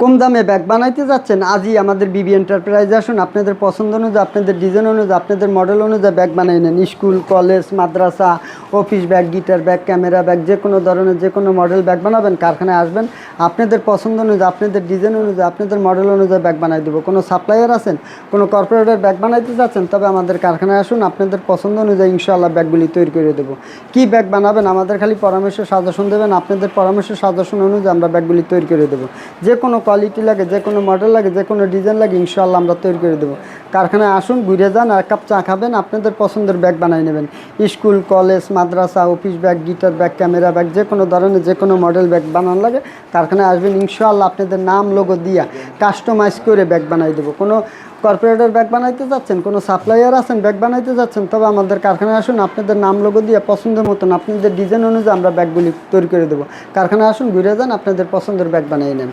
কম দামে ব্যাগ বানাইতে যাচ্ছেন, আজই আমাদের বিবি এন্টারপ্রাইজে আসুন। আপনাদের পছন্দ অনুযায়ী, আপনাদের ডিজাইন অনুযায়ী, আপনাদের মডেল অনুযায়ী ব্যাগ বানিয়ে নেন। স্কুল, কলেজ, মাদ্রাসা, office bag, guitar bag, camera bag, যে কোনো ধরনের যে কোনো মডেল ব্যাগ বানাবেন, কারখানায় আসবেন। আপনাদের পছন্দ অনুযায়ী, আপনাদের ডিজাইন অনুযায়ী, আপনাদের মডেল অনুযায়ী ব্যাগ বানিয়ে দেবো। কোনো সাপ্লায়ার আছেন, কোনো কর্পোরেটের ব্যাগ বানাইতে যাচ্ছেন, তবে আমাদের কারখানায় আসুন। আপনাদের পছন্দ অনুযায়ী ইনশাআল্লাহ ব্যাগগুলি তৈরি করে দেবো। কী ব্যাগ বানাবেন, আমাদের খালি পরামর্শ সাজেশন দেবেন। আপনাদের পরামর্শ সাজেশন অনুযায়ী আমরা ব্যাগগুলি তৈরি করে দেবো। যে কোনো কোয়ালিটি লাগে, যে কোনো মডেল লাগে, যে কোনো ডিজাইন লাগে, ইনশাআল্লাহ আমরা তৈরি করে দেবো। কারখানায় আসুন, ঘুরে যান, আর কাপ চা খাবেন, আপনাদের পছন্দের ব্যাগ বানিয়ে নেবেন। স্কুল, কলেজ, মাদ্রাসা, office bag, guitar bag, camera bag, যে কোনো ধরনের যে কোনো মডেল ব্যাগ বানানো লাগে, কারখানায় আসবেন। ইনশাআল্লাহ আপনাদের নাম লোগো দিয়া কাস্টমাইজ করে ব্যাগ বানিয়ে দেবো। কোনো কর্পোরেটের ব্যাগ বানাইতে যাচ্ছেন, কোনো সাপ্লায়ার আছেন ব্যাগ বানাইতে যাচ্ছেন, তবে আমাদের কারখানায় আসুন। আপনাদের নাম লোগো দিয়ে পছন্দের মতন আপনাদের ডিজাইন অনুযায়ী আমরা ব্যাগগুলি তৈরি করে দেবো। কারখানায় আসুন, ঘুরে যান, আপনাদের পছন্দের ব্যাগ বানিয়ে নেন।